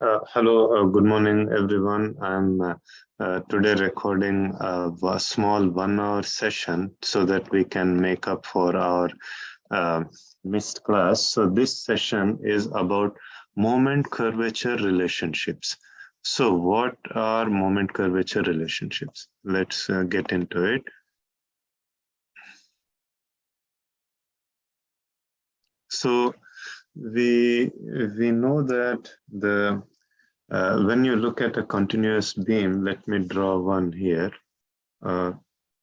Hello, good morning, everyone. I'm today recording a small 1 hour session so that we can make up for our uh, missed class. So, this session is about moment curvature relationships. So, what are moment curvature relationships? Let's get into it. So, we know that the when you look at a continuous beam, let me draw one here. Uh,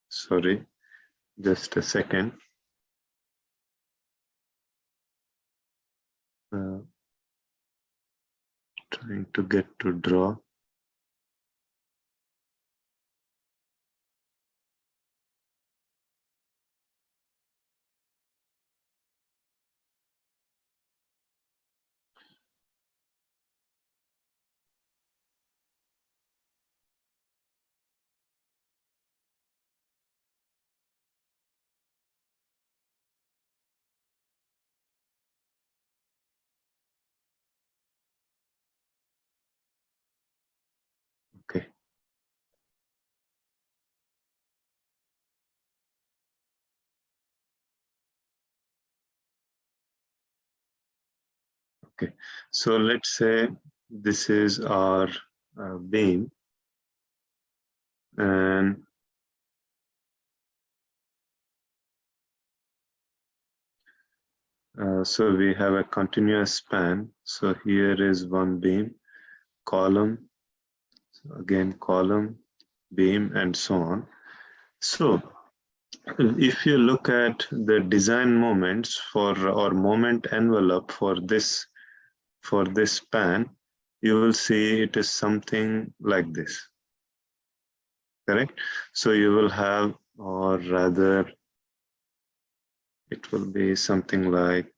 Sorry, just a second. Uh, Trying to get to draw. Okay. Okay. So let's say this is our beam, and so we have a continuous span. So here is one beam, column, again column, beam, and so on. So if you look at the design moments for or moment envelope for this span, you will see it is something like this, correct? So you will have, or rather, it will be something like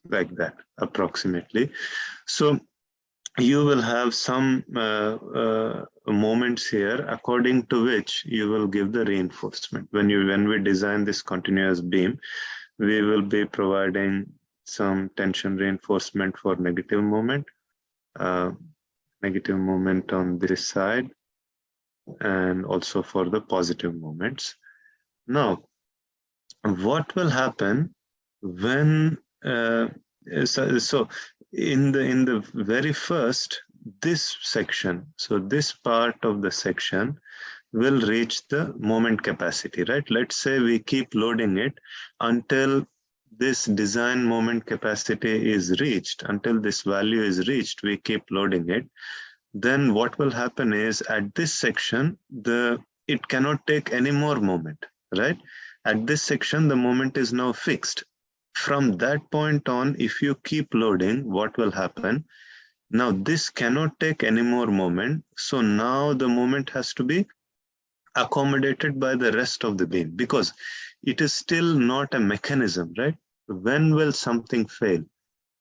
that, approximately. So you will have some moments here according to which you will give the reinforcement. When we design this continuous beam, we will be providing some tension reinforcement for uh, negative moment on this side, and also for the positive moments. Now, what will happen when so in the very first this section, so this part of the section will reach the moment capacity, right? Let's say we keep loading it until this design moment capacity is reached, until this value is reached, we keep loading it. Then what will happen is at this section, it cannot take any more moment, right? At this section, the moment is now fixed. From that point on, if you keep loading, what will happen? Now this cannot take any more moment. So now the moment has to be accommodated by the rest of the beam because it is still not a mechanism, right? When will something fail?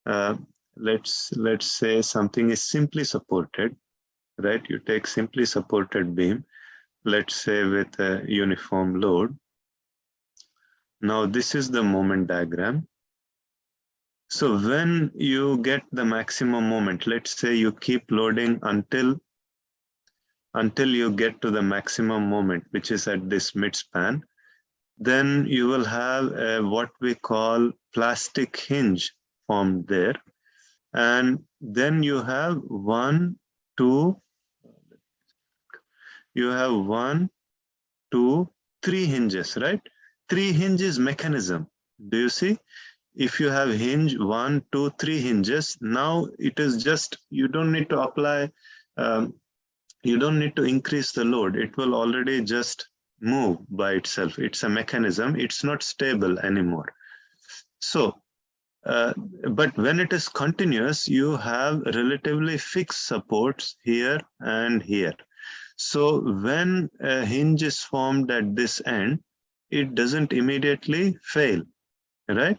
Uh, let's say something is simply supported, right? You take simply supported beam, let's say with a uniform load. Now this is the moment diagram. So when you get the maximum moment, let's say you keep loading until you get to the maximum moment, which is at this midspan, then you will have what we call plastic hinge formed there. And then you have two, you have one, two, three hinges, right? Three hinges mechanism. Do you see? If you have hinge one, two, three hinges, now it is just, you don't need to apply, um, you don't need to increase the load. It will already just move by itself. It's a mechanism. It's not stable anymore. So, uh, but when it is continuous, you have relatively fixed supports here and here. So when a hinge is formed at this end, it doesn't immediately fail, right?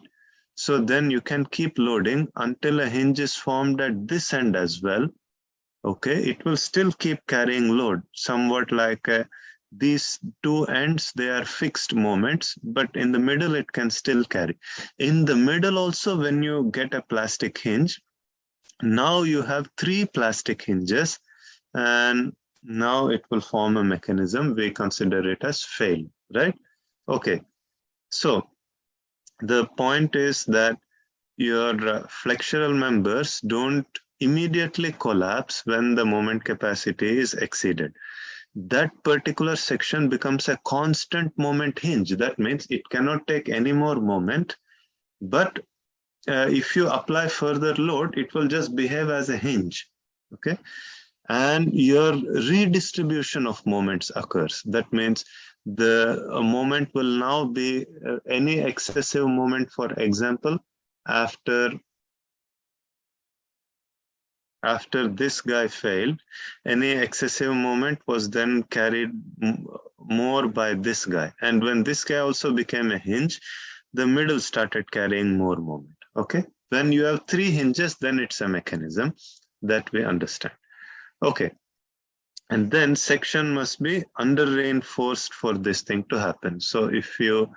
So then you can keep loading until a hinge is formed at this end as well. Okay, it will still keep carrying load, somewhat like these two ends, they are fixed moments, but in the middle it can still carry. In the middle also, when you get a plastic hinge, Now you have 3 plastic hinges, and now it will form a mechanism. We consider it as fail, right? Okay, so the point is that your flexural members don't immediately collapse when the moment capacity is exceeded. That particular section becomes a constant moment hinge. That means it cannot take any more moment, but if you apply further load, it will just behave as a hinge. Okay, and your redistribution of moments occurs. That means the moment will now be any excessive moment, for example, after this guy failed, any excessive moment was then carried more by this guy. And when this guy also became a hinge, the middle started carrying more moment. Okay. When you have 3 hinges, then it's a mechanism that we understand. Okay. And then section must be under reinforced for this thing to happen. So if you,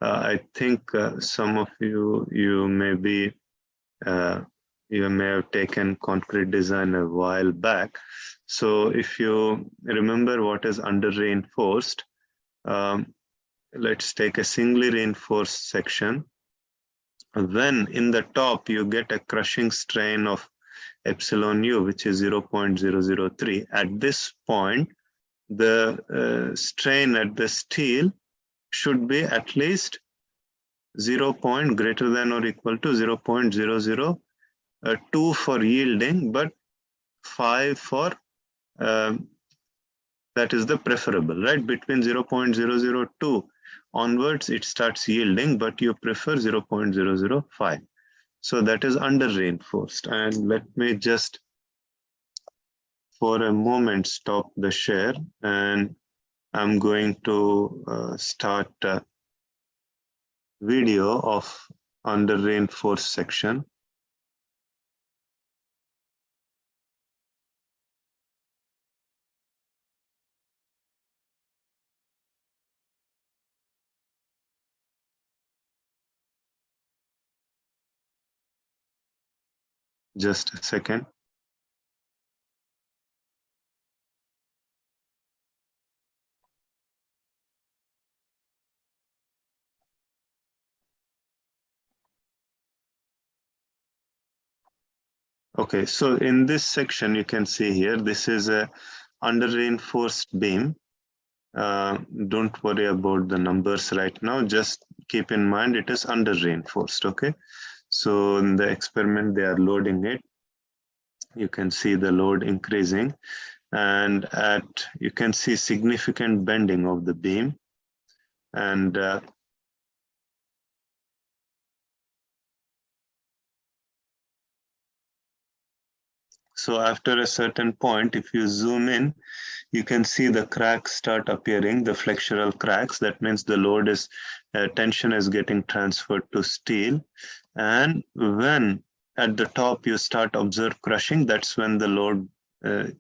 I think some of you may be, you may have taken concrete design a while back. So if you remember what is under reinforced, let's take a singly reinforced section. When in the top you get a crushing strain of epsilon u, which is 0.003, at this point, the strain at the steel should be at least 0. Greater than or equal to 0.002 for yielding, but 5 for that is the preferable, right? Between 0.002 onwards, it starts yielding, but you prefer 0.005. So that is under reinforced. And let me just, for a moment, stop the share, and I'm going to start a video of under reinforced section. Just a second. Okay, so in this section, you can see here, this is a under reinforced beam. Don't worry about the numbers right now. Just keep in mind it is under reinforced. Okay, so in the experiment, they are loading it. You can see the load increasing, and you can see significant bending of the beam. And so after a certain point, if you zoom in, you can see the cracks start appearing, the flexural cracks. That means the load is, tension is getting transferred to steel. And when at the top you start observe crushing, that's when the load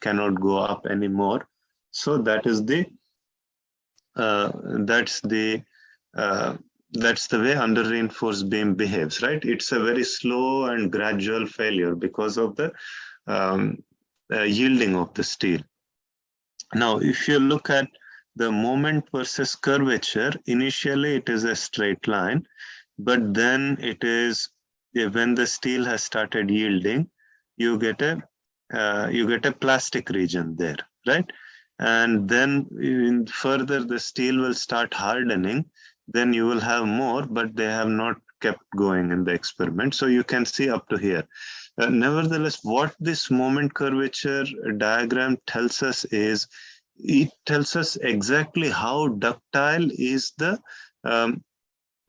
cannot go up anymore. So that is the that's the way under reinforced beam behaves, right? It's a very slow and gradual failure because of the yielding of the steel. Now, if you look at the moment versus curvature, initially it is a straight line, but then it is, when the steel has started yielding, you get a plastic region there, right? And then further the steel will start hardening, then you will have more, but they have not kept going in the experiment. So you can see up to here. Nevertheless, what this moment curvature diagram tells us is, it tells us exactly how ductile is the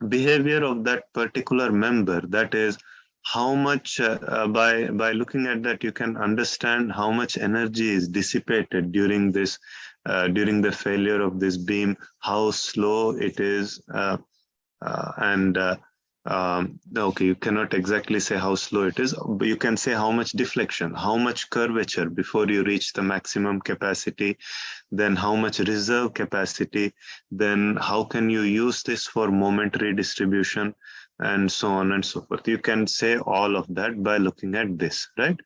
behavior of that particular member. That is, how much, by looking at that, you can understand how much energy is dissipated during this, during the failure of this beam, how slow it is, and okay, you cannot exactly say how slow it is, but you can say how much deflection, how much curvature before you reach the maximum capacity, then how much reserve capacity, then how can you use this for moment redistribution, and so on and so forth. You can say all of that by looking at this, right?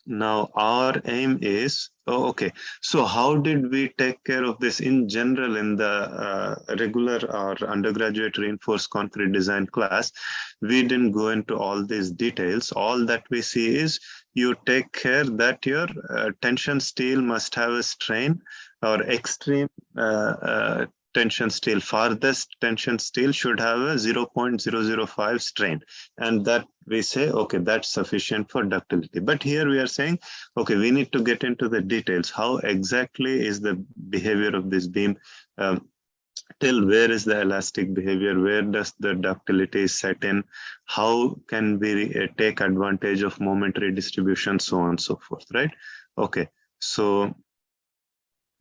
Now our aim is, okay, so how did we take care of this in general in the regular or undergraduate reinforced concrete design class? We didn't go into all these details. All that we see is you take care that your tension steel must have a strain or extreme tension steel, farthest tension steel should have a 0.005 strain, and that we say, okay, that's sufficient for ductility. But here we are saying, okay, we need to get into the details. How exactly is the behavior of this beam? Till where is the elastic behavior? Where does the ductility set in? How can we take advantage of momentary distribution, so on and so forth, right? Okay, so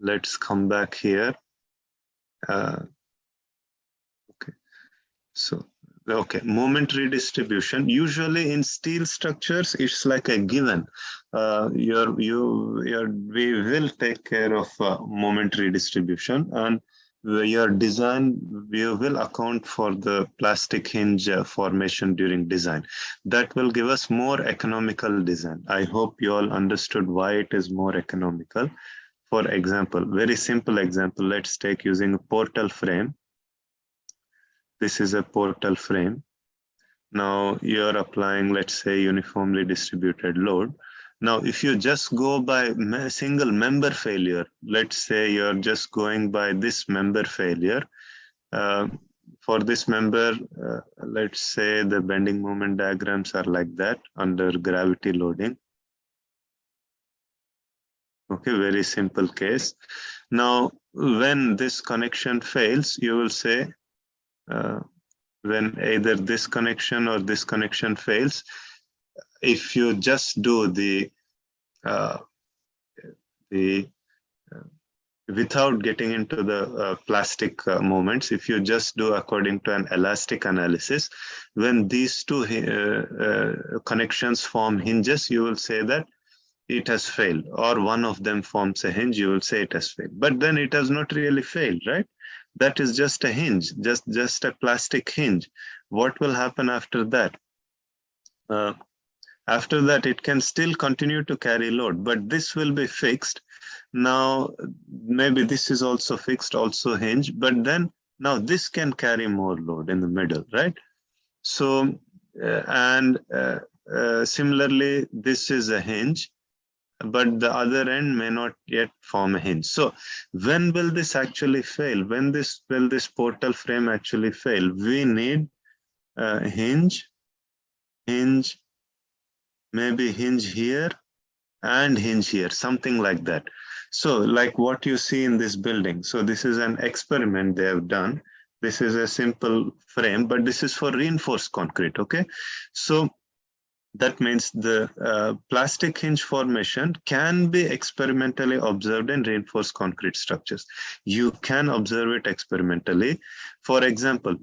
let's come back here. Okay, so okay, momentary distribution. Usually in steel structures, it's like a given. We will take care of momentary distribution, and your design, we will account for the plastic hinge formation during design. That will give us more economical design. I hope you all understood why it is more economical. For example, very simple example, let's take using a portal frame. This is a portal frame. Now you're applying, let's say, uniformly distributed load. Now, if you just go by single member failure, let's say you're just going by this member failure. For this member, let's say the bending moment diagrams are like that under gravity loading. Okay, very simple case. Now, when this connection fails, you will say, when either this connection or this connection fails, if you just do the without getting into the plastic moments, if you just do according to an elastic analysis, when these two connections form hinges, you will say that it has failed, or one of them forms a hinge, you will say it has failed. But then it has not really failed, right? That is just a hinge, just a plastic hinge. What will happen after that? After that, it can still continue to carry load, but this will be fixed. Now, maybe this is also fixed, also hinge, but then now this can carry more load in the middle, right? So, similarly, this is a hinge, but the other end may not yet form a hinge. So when will this actually fail? When will this portal frame actually fail? We need a hinge, maybe hinge here and hinge here, something like that. So like what you see in this building. So this is an experiment they have done. This is a simple frame, but this is for reinforced concrete, okay? So that means the plastic hinge formation can be experimentally observed in reinforced concrete structures. You can observe it experimentally. For example,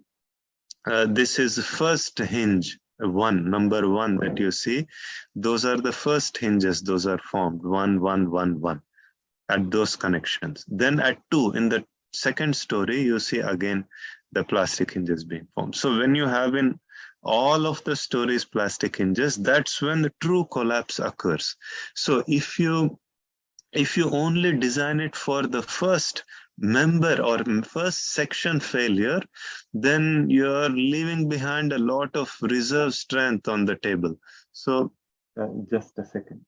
this is the first hinge, number one that you see. Those are the first hinges, those are formed, 1, 1, 1, 1 at those connections. Then at 2, in the second story, you see again the plastic hinges being formed. So when you have in all of the stories plastic hinges, that's when the true collapse occurs. So if you only design it for the first member or first section failure, then you're leaving behind a lot of reserve strength on the table. So just a second.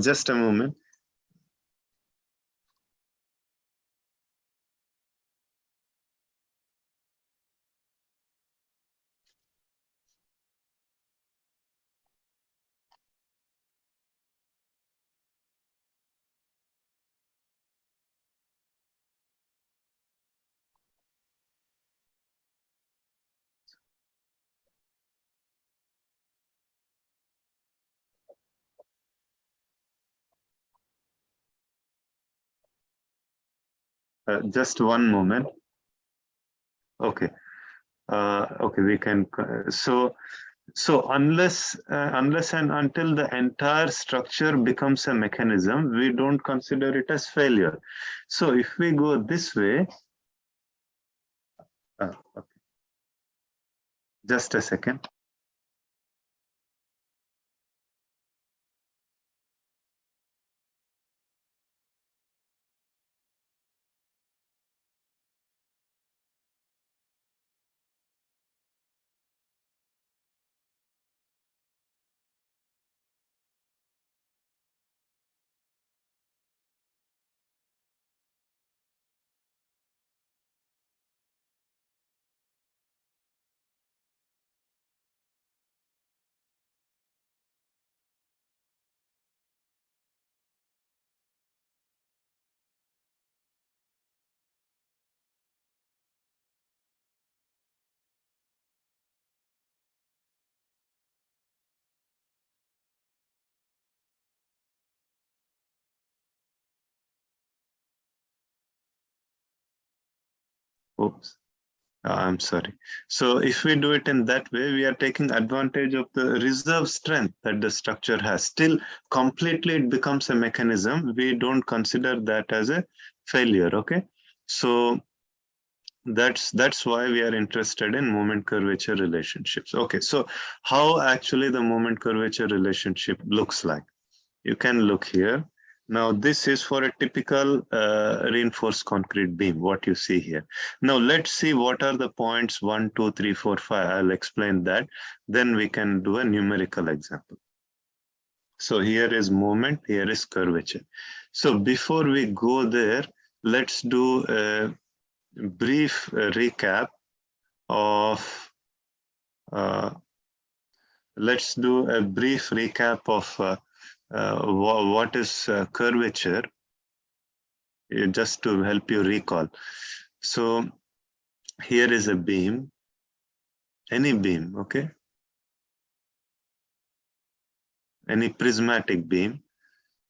Just a moment. Just one moment. Okay. Okay, we can. So So unless and until the entire structure becomes a mechanism, we don't consider it as failure. So if we go this way, okay, just a second. Oops. I'm sorry. So if we do it in that way, we are taking advantage of the reserve strength that the structure has. Still, completely it becomes a mechanism. We don't consider that as a failure. Okay. So that's why we are interested in moment curvature relationships. Okay. So how actually the moment curvature relationship looks like? You can look here. Now, this is for a typical reinforced concrete beam, what you see here. Now, let's see what are the points 1, 2, 3, 4, 5. I'll explain that. Then we can do a numerical example. So here is moment, here is curvature. So before we go there, let's do a brief recap of uh, let's do a brief recap of what is curvature, just to help you recall. So here is a beam, any beam, okay? Any prismatic beam.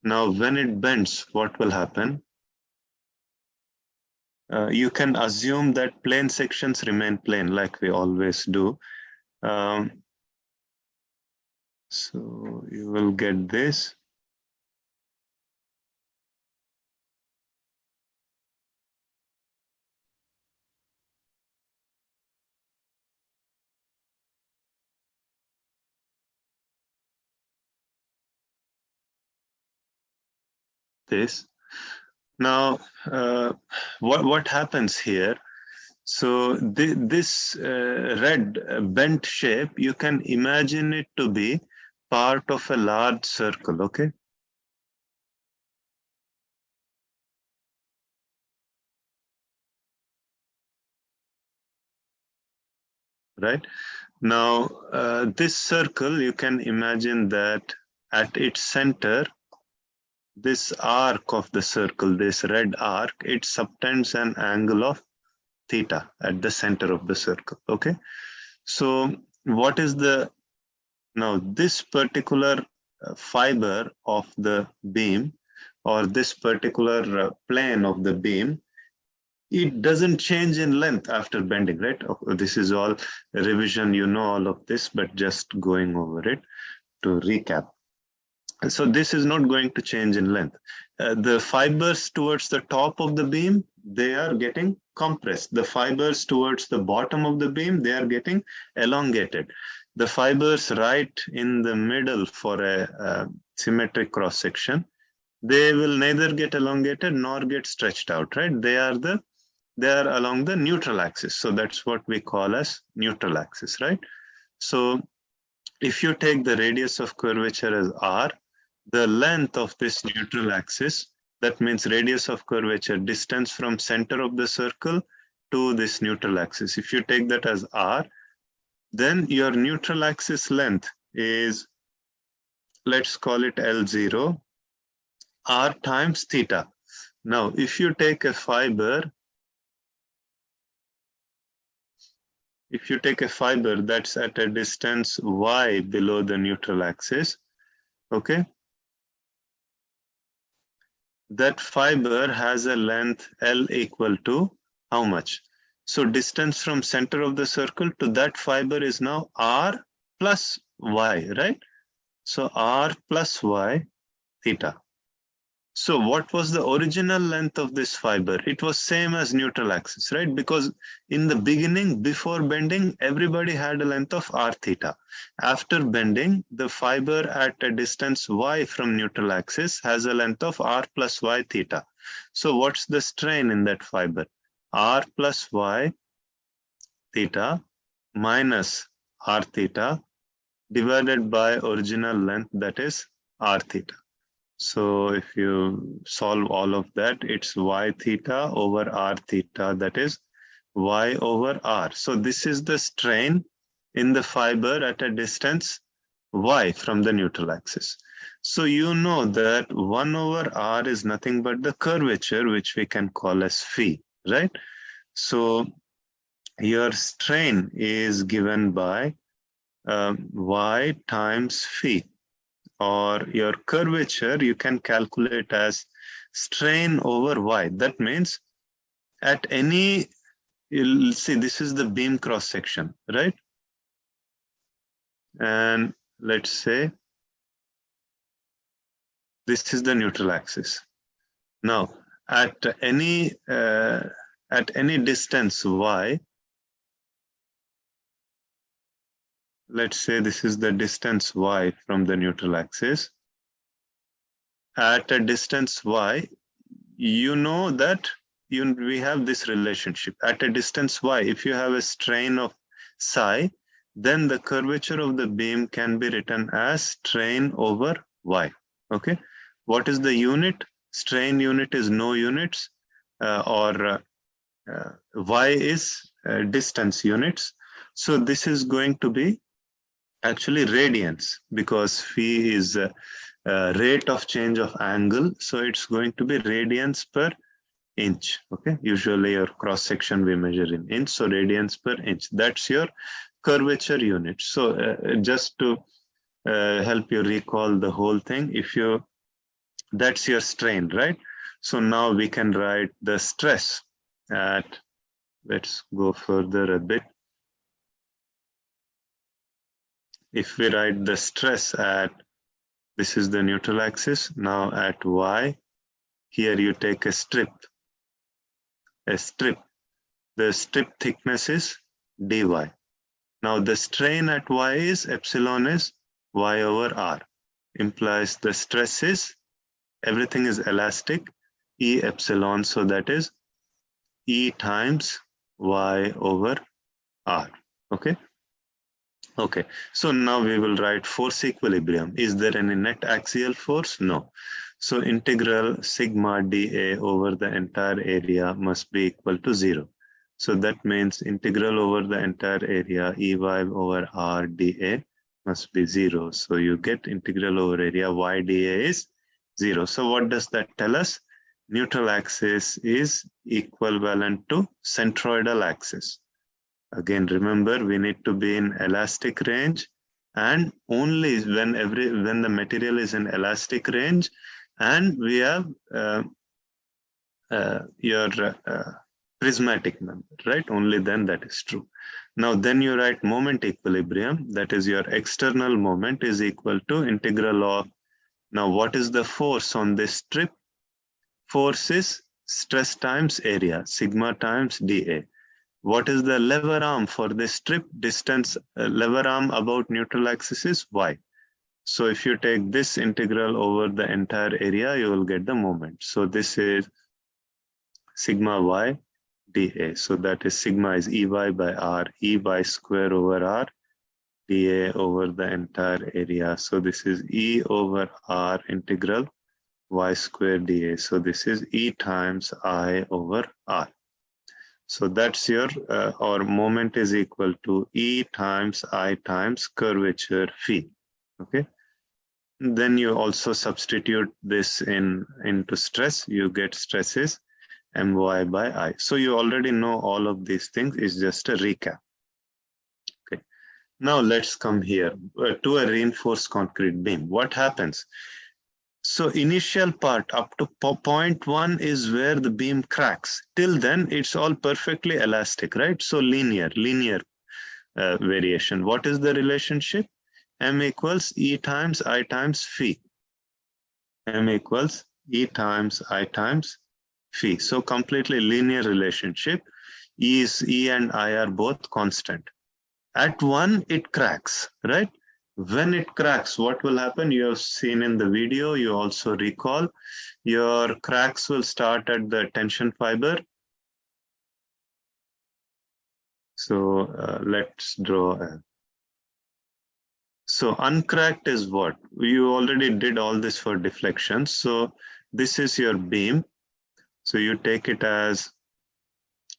Now, when it bends, what will happen? You can assume that plane sections remain plane, like we always do. So you will get this. This. Now, what happens here? So this red bent shape, you can imagine it to be part of a large circle, okay? Right? Now, this circle, you can imagine that at its center, this arc of the circle, this red arc, it subtends an angle of theta at the center of the circle, okay? So what is the, now this particular fiber of the beam, or this particular plane of the beam, it doesn't change in length after bending, right? This is all revision, you know all of this, but just going over it to recap. So this is not going to change in length. The fibers towards the top of the beam, they are getting compressed. The fibers towards the bottom of the beam, they are getting elongated. The fibers right in the middle for a symmetric cross section, they will neither get elongated nor get stretched out, right? They are along the neutral axis. So that's what we call as neutral axis, right? So if you take the radius of curvature as r, the length of this neutral axis, that means radius of curvature, distance from center of the circle to this neutral axis. If you take that as r, then your neutral axis length is, let's call it L0, r times theta. Now, if you take a fiber, that's at a distance y below the neutral axis, okay, that fiber has a length L equal to how much? So distance from center of the circle to that fiber is now R plus y, right? So r plus y theta. So what was the original length of this fiber? It was same as neutral axis, right? Because in the beginning, before bending, everybody had a length of r theta. After bending, the fiber at a distance y from neutral axis has a length of r plus y theta. So what's the strain in that fiber? R plus y theta minus r theta divided by original length, that is r theta. So if you solve all of that, it's y theta over r theta, that is y over r. So this is the strain in the fiber at a distance y from the neutral axis. So you know that 1 over r is nothing but the curvature, which we can call as phi, right? So your strain is given by y times phi, or your curvature you can calculate as strain over y. That means at any, you'll see this is the beam cross section, right? And let's say this is the neutral axis. Now at any distance y, let's say this is the distance y from the neutral axis. At a distance y, you know that we have this relationship. At a distance y, if you have a strain of psi, then the curvature of the beam can be written as strain over y. Okay, what is the unit? Strain unit is no units, or y is distance units. So this is going to be actually radians, because phi is rate of change of angle. So it's going to be radians per inch. Okay, usually your cross section we measure in inch, so radians per inch. That's your curvature unit. So just to help you recall the whole thing, if you, that's your strain, right? So now we can write the stress at, let's go further a bit. If we write the stress at, this is the neutral axis, now at y, here you take a strip. The strip thickness is dy. Now the strain at y is epsilon is y over r, implies the stress is, everything is elastic, E epsilon, so that is E times y over r. Okay. Okay, so now we will write force equilibrium. Is there any net axial force? No. So integral sigma dA over the entire area must be equal to 0. So that means integral over the entire area Ey over r dA must be 0. So you get integral over area y dA is 0. So what does that tell us? Neutral axis is equivalent to centroidal axis. Again, remember, we need to be in elastic range, and only when the material is in elastic range and we have your prismatic member, right? Only then that is true. Now then you write moment equilibrium, that is your external moment is equal to integral of, now what is the force on this strip? Force is stress times area, sigma times dA. What is the lever arm for this strip? Distance, lever arm about neutral axis is y. So if you take this integral over the entire area, you will get the moment. So this is sigma y dA. So that is sigma is Ey by r, Ey square over r, dA over the entire area. So this is E over r integral y square dA. So this is E times I over r. So that's your, or moment is equal to E times I times curvature phi. Okay. Then you also substitute this into stress. You get stresses my by I. So you already know all of these things. It's just a recap. Okay. Now let's come here to a reinforced concrete beam. What happens? So initial part up to point 1 is where the beam cracks. Till then, it's all perfectly elastic, right? So linear variation. What is the relationship? M equals E times I times phi. M equals E times I times phi. So completely linear relationship. E and I are both constant. At 1, it cracks, right? When it cracks, what will happen? You have seen in the video, you also recall, your cracks will start at the tension fiber. So let's draw. So uncracked is what? You already did all this for deflection. So this is your beam. So you take it as,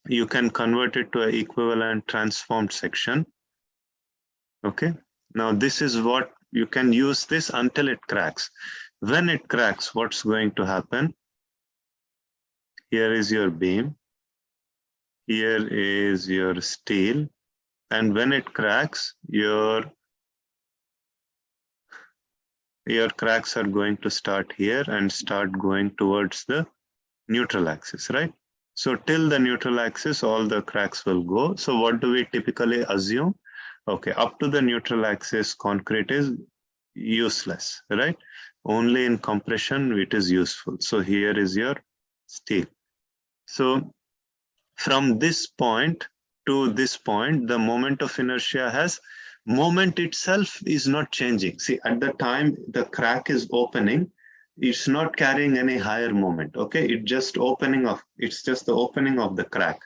you can convert it to an equivalent transformed section. Okay. Now this is what you can use this until it cracks. When it cracks, what's going to happen? Here is your beam. Here is your steel. And when it cracks, your cracks are going to start here and start going towards the neutral axis, right? So till the neutral axis, all the cracks will go. So what do we typically assume? Okay, up to the neutral axis, concrete is useless, right? Only in compression it is useful. So here is your steel. So from this point to this point, the moment of inertia has, moment itself is not changing. See, at the time the crack is opening, it's not carrying any higher moment. Okay, it's just the opening of the crack.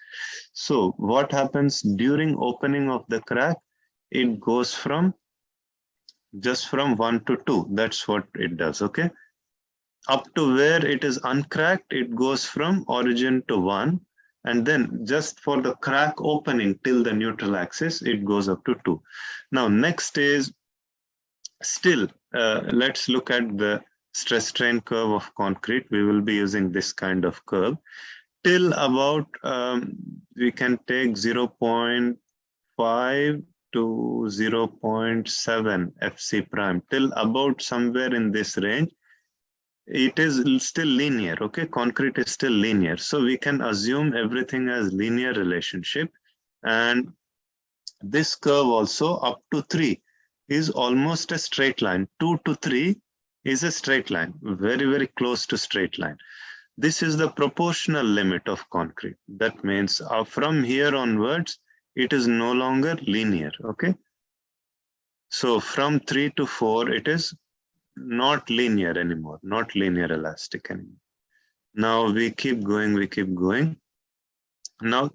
So what happens during opening of the crack? It goes from just from 1 to 2. That's what it does. Okay, up to where it is uncracked, it goes from origin to 1, and then just for the crack opening till the neutral axis, it goes up to 2. Now next is still, let's look at the stress strain curve of concrete. We will be using this kind of curve till about, we can take 0.5 to 0.7 FC prime, till about somewhere in this range. It is still linear. Okay, concrete is still linear, so we can assume everything as linear relationship. And this curve also up to 3 is almost a straight line. 2 to 3 is a straight line, very, very close to straight line. This is the proportional limit of concrete. That means from here onwards, it is no longer linear. Okay, so from 3 to 4, it is not linear anymore, not linear elastic anymore. Now we keep going, we keep going. Now,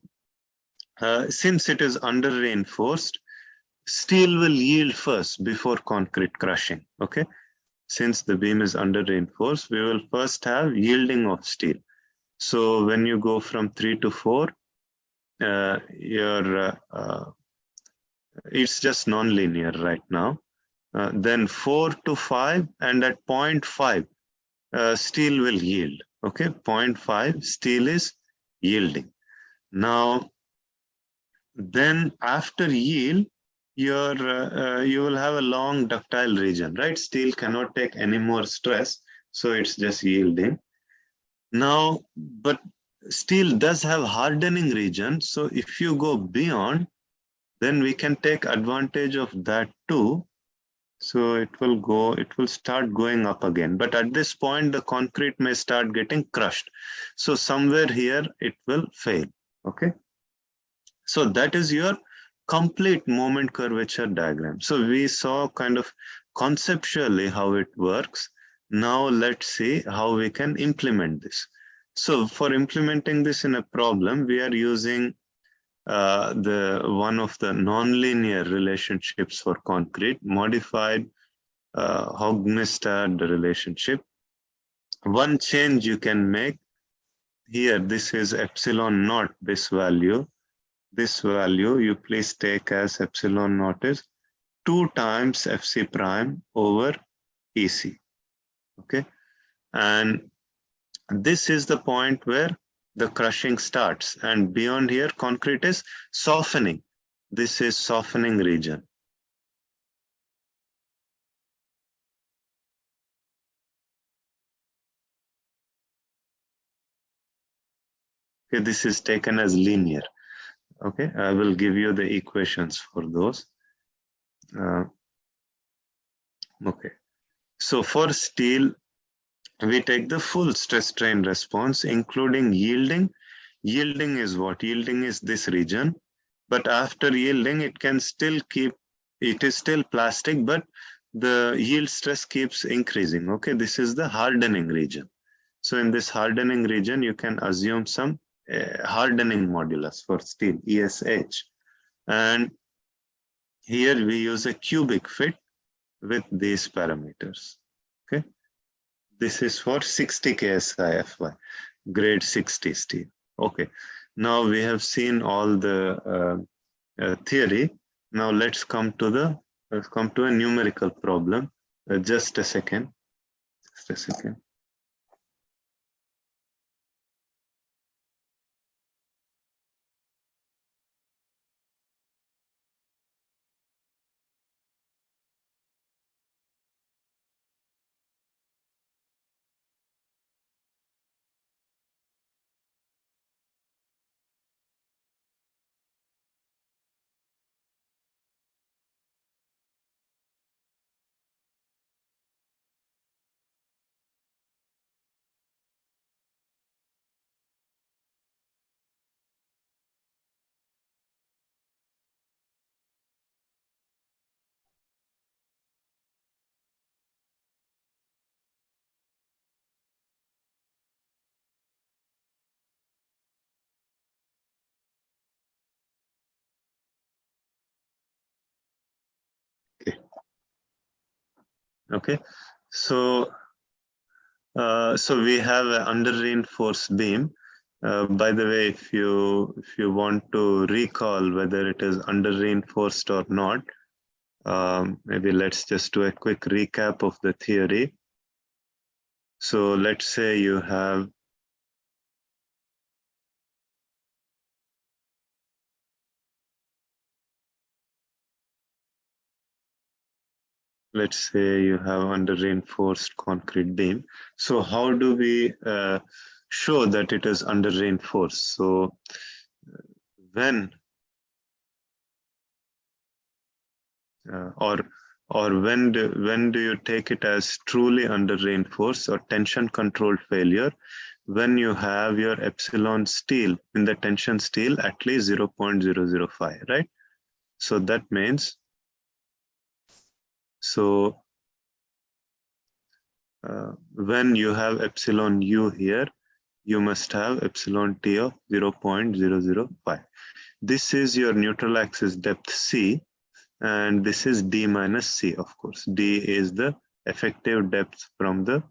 since it is under reinforced, steel will yield first before concrete crushing. Okay, since the beam is under reinforced, we will first have yielding of steel. So when you go from 3 to 4, it's just non-linear right now. Then 4 to 5, and at 0.5, steel will yield. Okay, 0.5 steel is yielding. Now, then after yield, you will have a long ductile region, right? Steel cannot take any more stress, so it's just yielding. Now, but steel does have hardening region, so if you go beyond, then we can take advantage of that too. So it will start going up again. But at this point, the concrete may start getting crushed. So somewhere here, it will fail. Okay. So that is your complete moment curvature diagram. So we saw kind of conceptually how it works. Now let's see how we can implement this. So for implementing this in a problem, we are using the one of the nonlinear relationships for concrete, modified Hognestad relationship. One change you can make here, this is epsilon naught, this value you please take as epsilon naught is 2 times Fc prime over EC. Okay, and this is the point where the crushing starts, and beyond here concrete is softening. This is softening region. Okay, this is taken as linear. Okay, I will give you the equations for those. Okay. So for steel, we take the full stress strain response, including yielding. Yielding is what? Yielding is this region. But after yielding, it is still plastic, but the yield stress keeps increasing. Okay, this is the hardening region. So in this hardening region, you can assume some hardening modulus for steel, ESH. And here we use a cubic fit with these parameters. Okay, this is for 60 KSI FY, grade 60 steel. Okay, now we have seen all the theory. Now let's come to a numerical problem. Just a second. Just a second. Okay. Okay. So we have an under reinforced beam. By the way, if you want to recall whether it is under reinforced or not, maybe let's just do a quick recap of the theory. So let's say you have under reinforced concrete beam. So how do we show that it is under reinforced? So when when do you take it as truly under reinforced or tension controlled failure? When you have your epsilon steel in the tension steel at least 0.005, right? So that means when you have epsilon u here, you must have epsilon t of 0.005. This is your neutral axis depth C, and this is D minus C, of course. D is the effective depth from the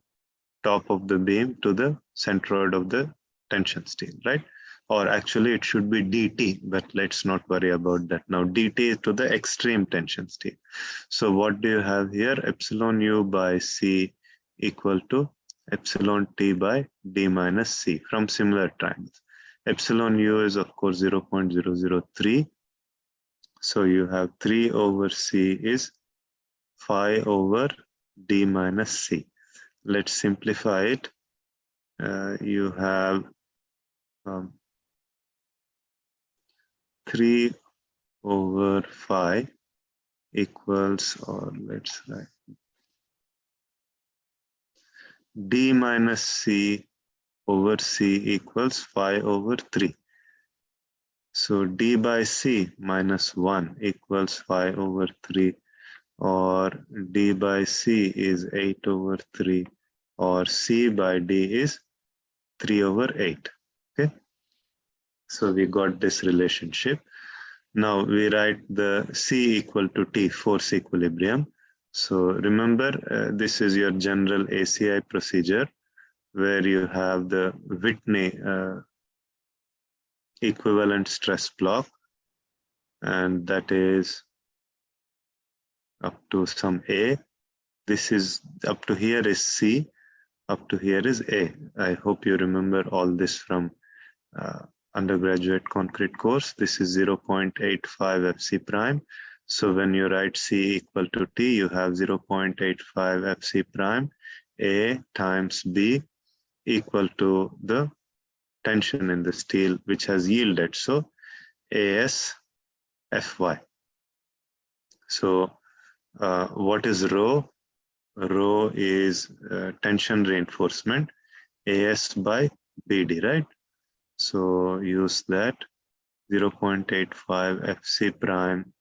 top of the beam to the centroid of the tension steel, right? Or actually it should be dt, but let's not worry about that now. Dt is to the extreme tension steel. So what do you have here? Epsilon u by C equal to epsilon t by d minus C from similar triangles. Epsilon u is of course 0.003. So you have 3 over C is 5 over d minus C. Let's simplify it. You have 3 over 5 equals, or let's write d minus C over C equals 5 over 3. So d by C minus 1 equals 5 over 3, or d by C is 8 over 3, or C by D is 3 over 8. Okay, so we got this relationship. Now we write the C equal to T, force equilibrium. So remember, this is your general ACI procedure where you have the Whitney equivalent stress block, and that is up to some A. This is up to here is C, up to here is A. I hope you remember all this from undergraduate concrete course. This is 0.85 FC prime. So when you write C equal to T, you have 0.85 FC prime A times B equal to the tension in the steel which has yielded. So AS FY. So what is rho? Rho is tension reinforcement, AS by BD, right? So use that 0.85 FC prime,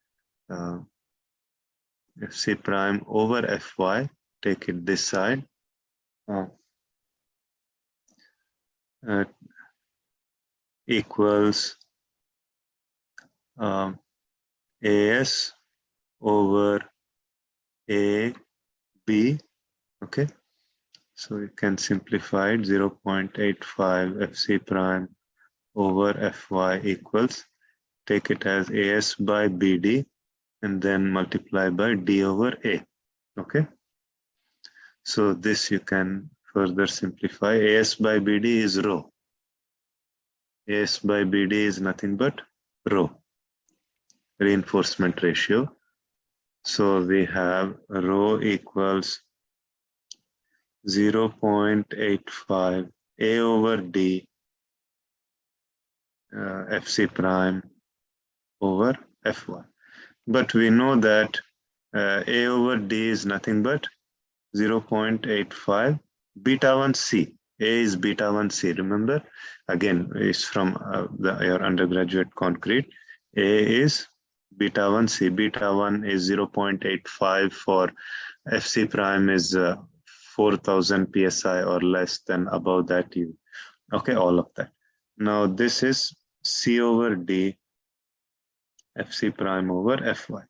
FC prime over Fy, take it this side, uh, uh, equals AS over AB, okay? So you can simplify it, 0.85 FC prime over Fy equals, take it as AS by BD and then multiply by D over A, okay? So this you can further simplify. AS by BD is rho. AS by BD is nothing but rho, reinforcement ratio. So we have rho equals 0.85 A over D FC prime over Fy. But we know that A over D is nothing but 0.85 beta 1 C. A is beta 1 C. Remember, again, it's from your undergraduate concrete. A is beta 1 C. Beta 1 is 0.85 for FC prime is 4000 psi or less, than above that you, okay, all of that. Now this is C over D, FC prime over Fy.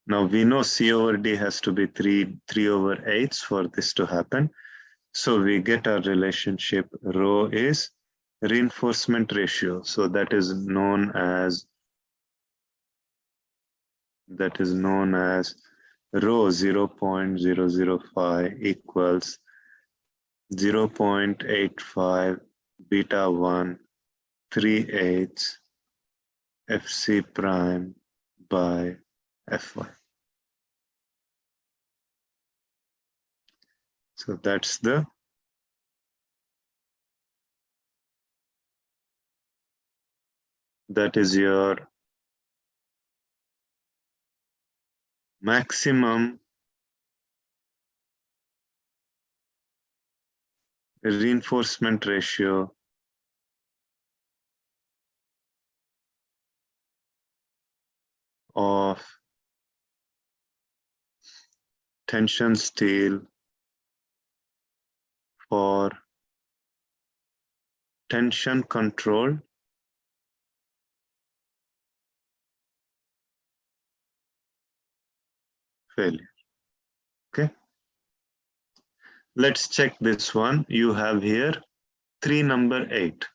Now we know C over D has to be 3 over 8 for this to happen. So we get our relationship rho is reinforcement ratio. So that is known as rho 0.005 equals 0.85 beta 1 3/8 FC prime by Fy. So that is your maximum reinforcement ratio of tension steel for tension controlled failure. Okay, let's check this one. You have here 3 number 8.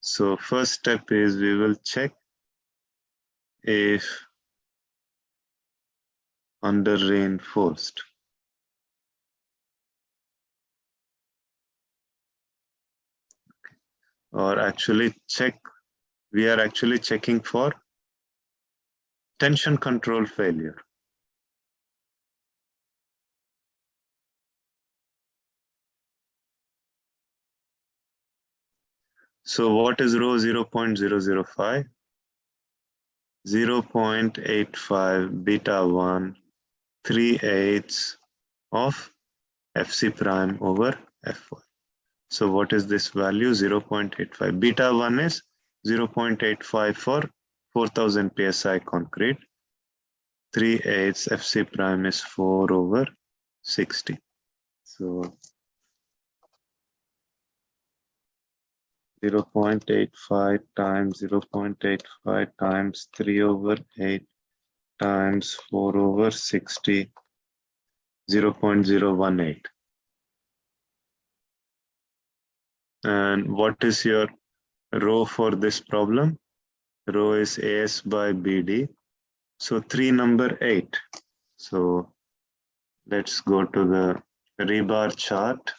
So first step is we will check if under reinforced. Or actually check, we are actually checking for tension control failure. So what is rho 0.005? 0.85 beta 1 3/8 of FC prime over Fy. So what is this value? 0.85. Beta 1 is 0.85 for 4000 psi concrete. 3/8 FC prime is 4 over 60. So 0.85 times 0.85 times 3 over 8 times 4 over 60, 0.018. And what is your rho for this problem? Rho is AS by BD. So 3 number 8. So let's go to the rebar chart.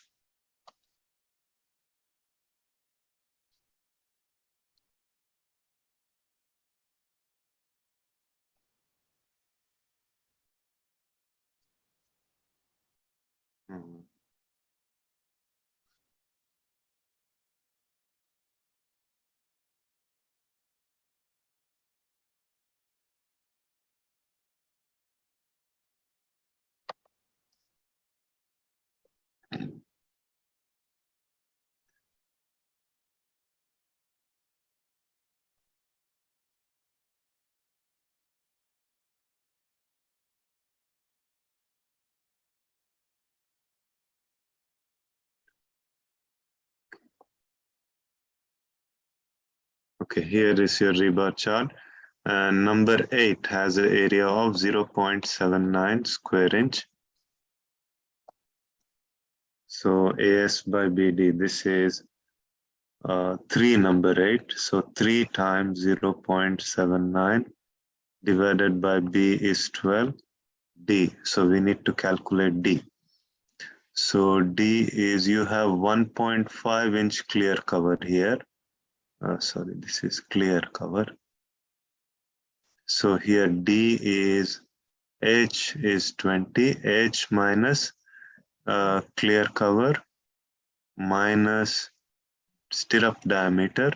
Okay, here is your rebar chart. And number 8 has an area of 0.79 square inch. So AS by BD, this is 3 number 8. So 3 times 0.79 divided by B is 12. D. So we need to calculate D. So D is, you have 1.5 inch clear cover here. Sorry, this is clear cover. So here D is, H is 20, H minus clear cover minus stirrup diameter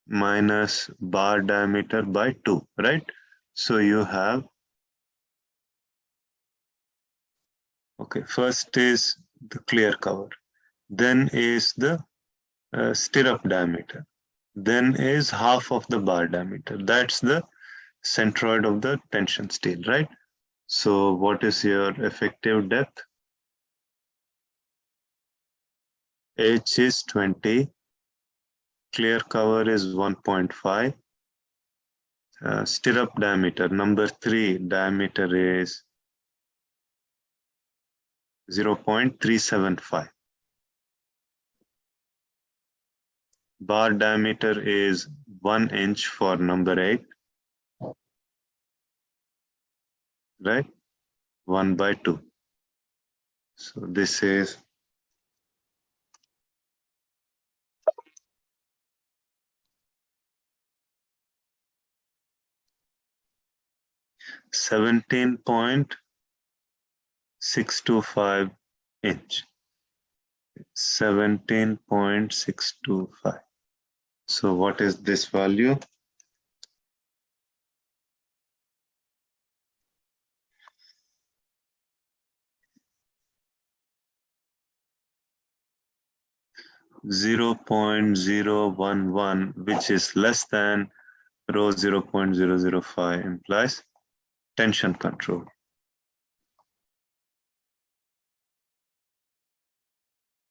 minus bar diameter by 2, right? So you have, okay, first is the clear cover, then is the stirrup diameter, then is half of the bar diameter. That's the centroid of the tension steel, right? So what is your effective depth? H is 20, clear cover is 1.5, stirrup diameter, number 3, diameter is 0.375. Bar diameter is 1 inch for number 8, right? 1 by 2. So this is 17.625 inch. 17.625. So what is this value? .0.011, which is less than rho 0.005, implies tension control.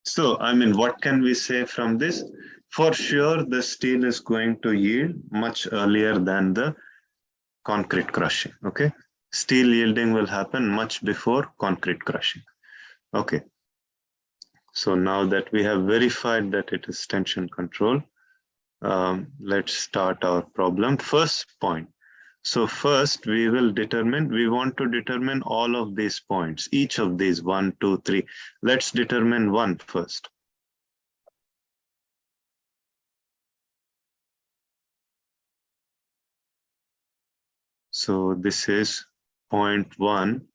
So, I mean, what can we say from this? For sure, the steel is going to yield much earlier than the concrete crushing, okay? Steel yielding will happen much before concrete crushing, okay? So now that we have verified that it is tension control, let's start our problem. First point. So first we want to determine all of these points, each of these 1, 2, 3. Let's determine one first. So this is point 1,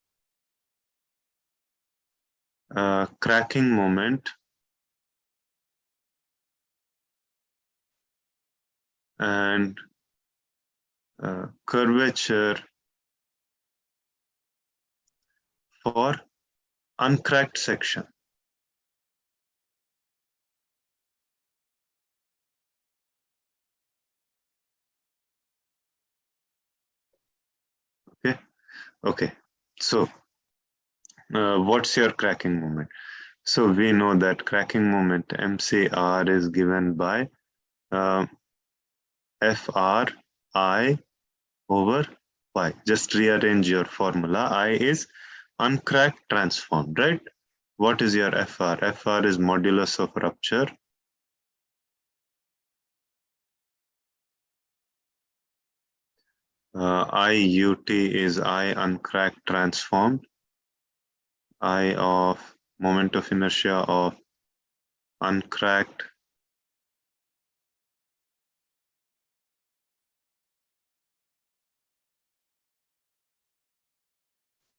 cracking moment and curvature for uncracked section. Okay. So what's your cracking moment? So we know that cracking moment MCR is given by FRI over Y. Just rearrange your formula. I is uncracked transformed, right? What is your FR? FR is modulus of rupture. IUT is I uncracked transformed. I of moment of inertia of uncracked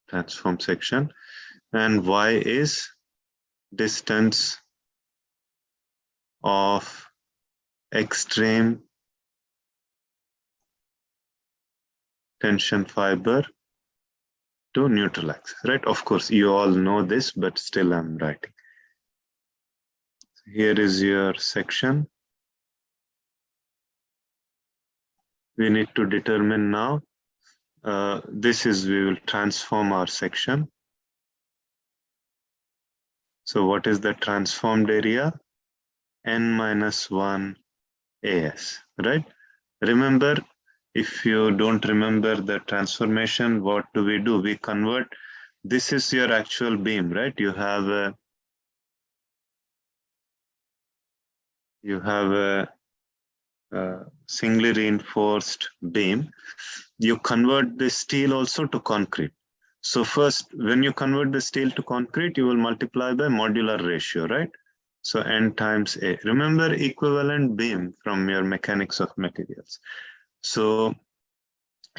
transform section, and Y is distance of extreme tension fiber to neutral axis, right? Of course, you all know this, but still I'm writing. Here is your section. We need to determine now, we will transform our section. So what is the transformed area? N minus 1 AS, right? Remember, if you don't remember the transformation, what do? We convert, this is your actual beam, right? You have a singly reinforced beam. You convert the steel also to concrete. So first, when you convert the steel to concrete, you will multiply by modular ratio, right? So N times A. Remember equivalent beam from your mechanics of materials. So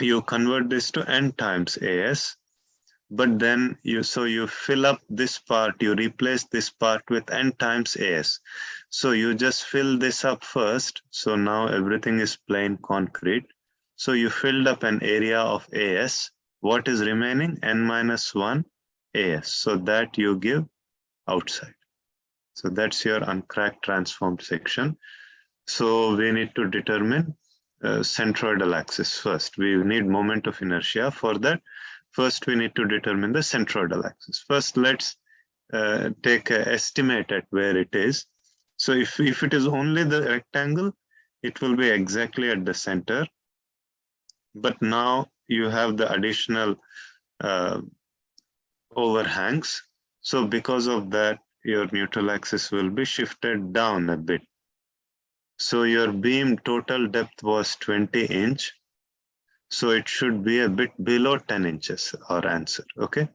you convert this to N times AS, but then you fill up this part, you replace this part with N times AS. So you just fill this up first. So now everything is plain concrete. So you filled up an area of AS. What is remaining? N minus 1 AS. So that you give outside. So that's your uncracked transformed section. So we need to determine centroidal axis first. We need moment of inertia. For that, first we need to determine the centroidal axis. First, let's take an estimate at where it is. So if it is only the rectangle, it will be exactly at the center. But now you have the additional overhangs. So because of that, your neutral axis will be shifted down a bit. So your beam total depth was 20 inch. So it should be a bit below 10 inches, our answer, okay?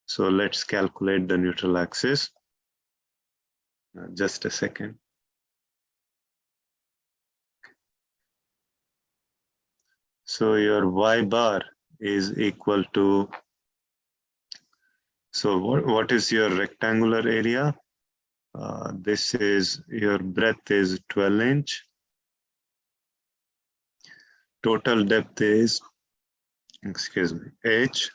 So let's calculate the neutral axis. Just a second. So your Y bar is equal to, so what is your rectangular area? This is, your breadth is 12 inch. Total depth is, excuse me, H.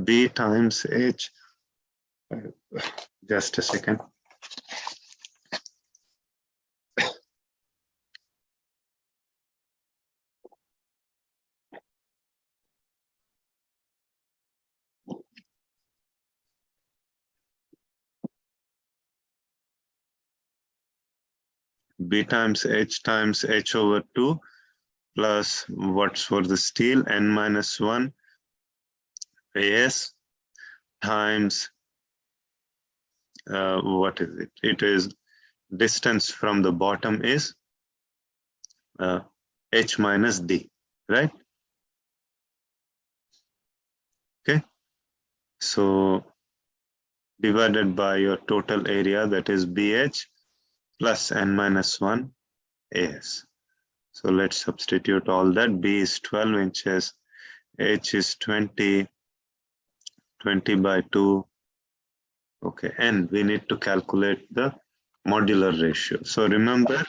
B times H. Just a second. B times H over 2 plus what's for the steel, N minus 1 AS times, what is it? It is distance from the bottom is H minus D, right? Okay. So divided by your total area, that is BH plus N minus 1 AS. So let's substitute all that. B is 12 inches, H is 20 by 2. Okay, and we need to calculate the modular ratio. So remember,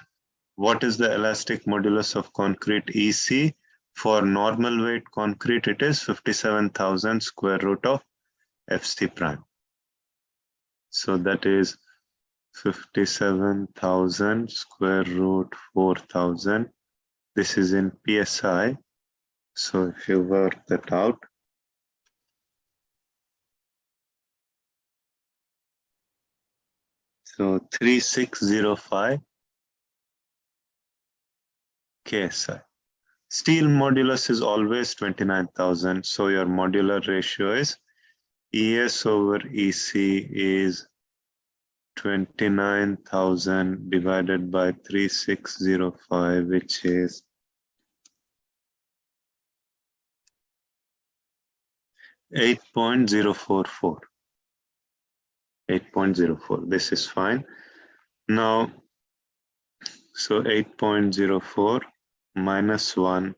what is the elastic modulus of concrete EC? For normal weight concrete, it is 57,000 square root of FC prime. So that is 57,000 square root 4,000. This is in PSI. So if you work that out, so 3605 KSI. Steel modulus is always 29,000. So your modular ratio is ES over EC is 29,000 divided by 3605, which is 8.044. 8.04. This is fine. Now, so 8.04 minus 1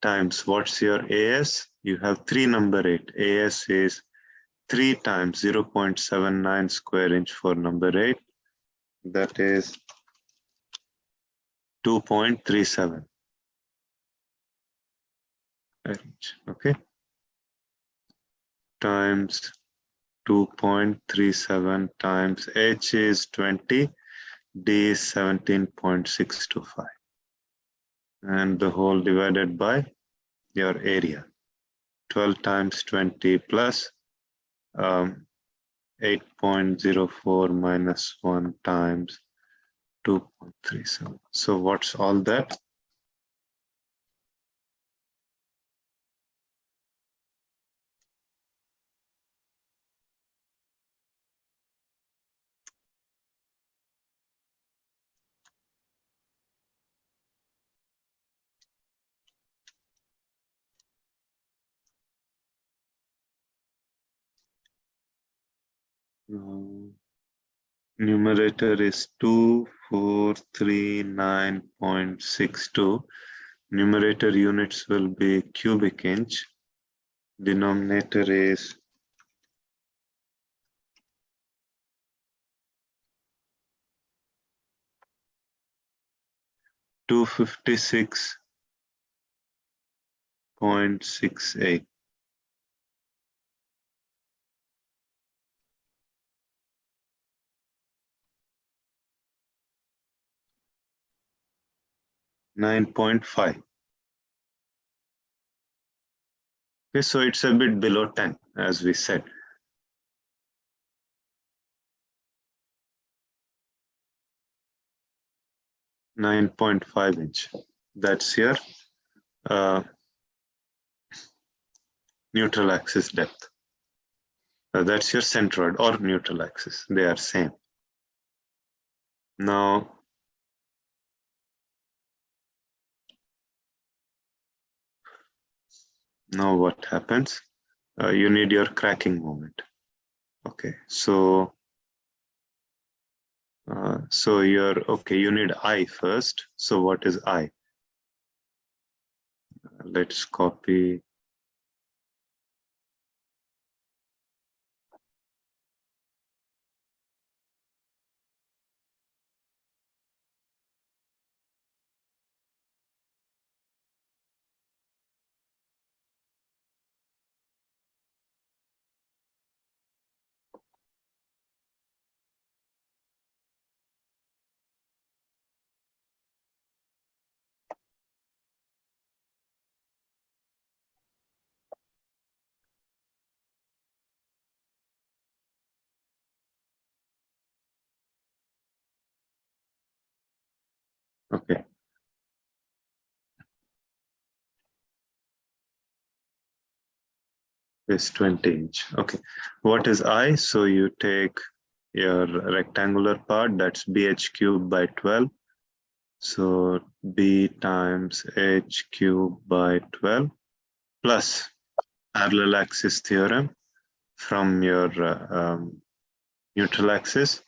times what's your AS? You have 3 number 8. AS is 3 times 0.79 square inch for number 8. That is 2.37. Okay. Times 2.37 times H is 20, D is 17.625. And the whole divided by your area. 12 times 20 plus 8.04 minus 1 times 2.37. So what's all that? Numerator is 2439.62. Numerator units will be cubic inch. Denominator is 256.68. .5. Okay, so it's a bit below 10, as we said. .5 inch. That's your neutral axis depth. That's your centroid or neutral axis. They are same. Now what happens? You need your cracking moment. Okay, so you need I first. So what is I? Let's copy. Okay. Is 20 inch. Okay. What is I? So you take your rectangular part, that's bh cubed by 12. So b times h cubed by 12 plus parallel axis theorem from your neutral axis.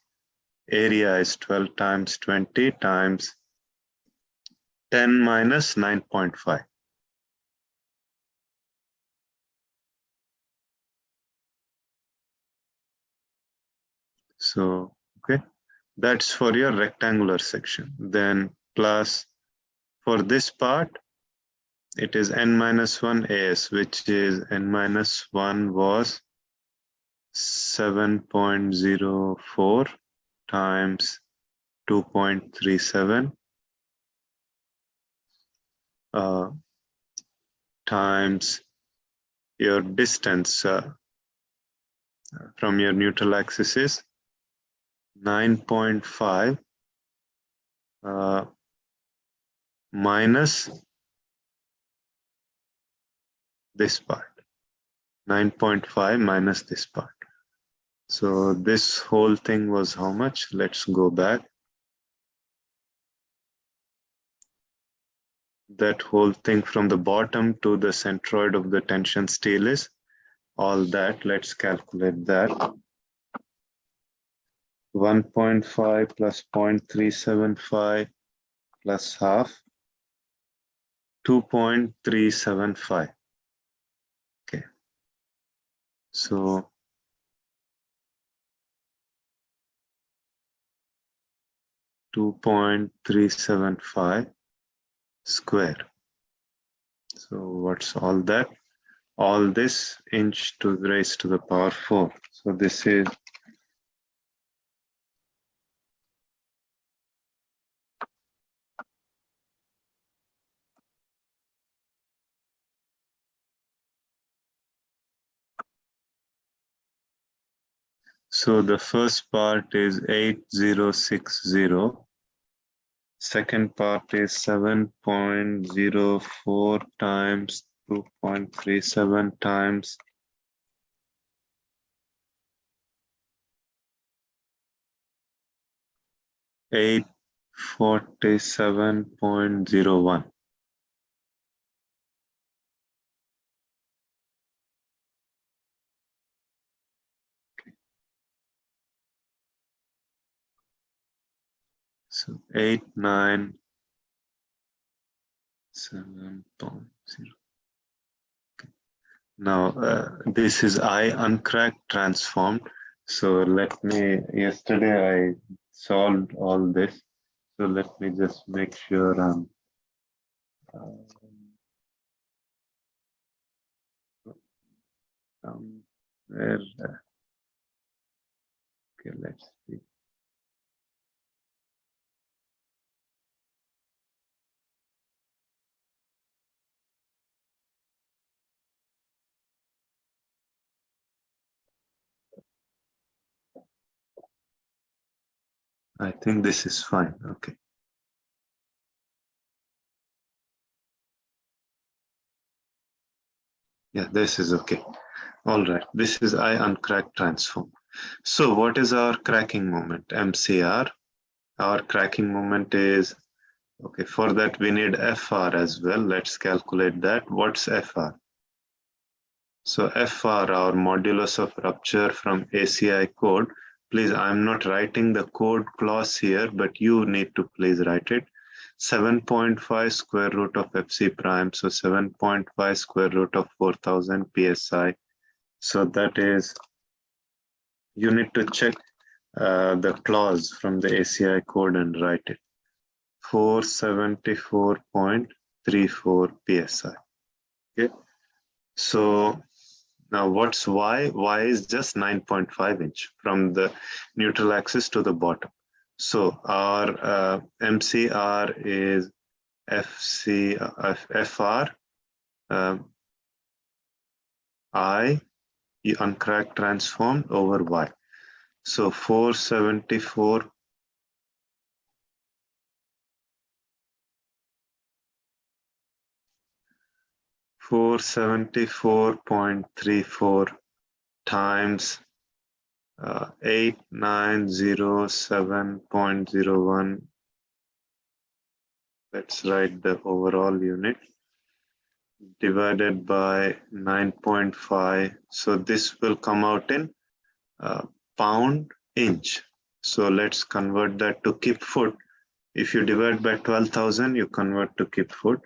Area is 12 times 20 times 10 minus 9.5. So, okay, that's for your rectangular section. Then plus for this part, it is n minus 1 as, which is n minus 1 was 7.04 times 2.37 times your distance from your neutral axis is 9.5 minus this part. 9.5 minus this part. So this whole thing was how much? Let's go back. That whole thing from the bottom to the centroid of the tension steel is all that. Let's calculate that. 1.5 plus 0.375 plus half, 2.375. Okay. So .375 square. So what's all that? All this inch to the raised to the power 4. So this is so the first part is 8060 Second part is 7.04 times 2.37 times 847.01. So 897.0. Now this is I uncracked transformed. So yesterday I solved all this. So let me just make sure I'm where, okay, let's see. I think this is fine. Okay. Yeah, this is okay. All right. This is I uncracked transform. So what is our cracking moment? MCR. Our cracking moment is, okay, for that we need FR as well. Let's calculate that. What's FR? So FR, our modulus of rupture from ACI code. Please, I'm not writing the code clause here, but you need to please write it. 7.5 square root of FC prime. So 7.5 square root of 4000 PSI. So that is, you need to check the clause from the ACI code and write it. 474.34 PSI. Okay. So now what's Y? Y is just 9.5 inch from the neutral axis to the bottom. So our MCR is FR I uncracked transformed over Y. So 474.34 times 8907.01. Let's write the overall unit divided by 9.5. So this will come out in pound inch. So let's convert that to kip foot. If you divide by 12,000, you convert to kip foot.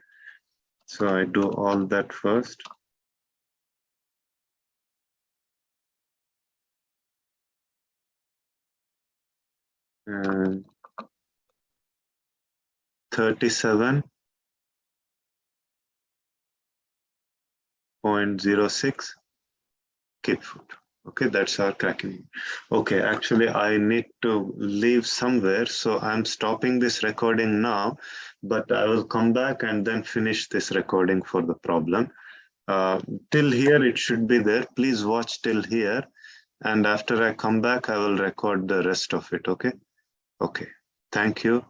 So I do all that first. And 37.06 kip foot. Okay, that's our cracking. Okay, actually I need to leave somewhere, so I'm stopping this recording now, but I will come back and then finish this recording for the problem. Till here it should be there. Please watch till here, and after I come back I will record the rest of it. Okay. Okay, thank you.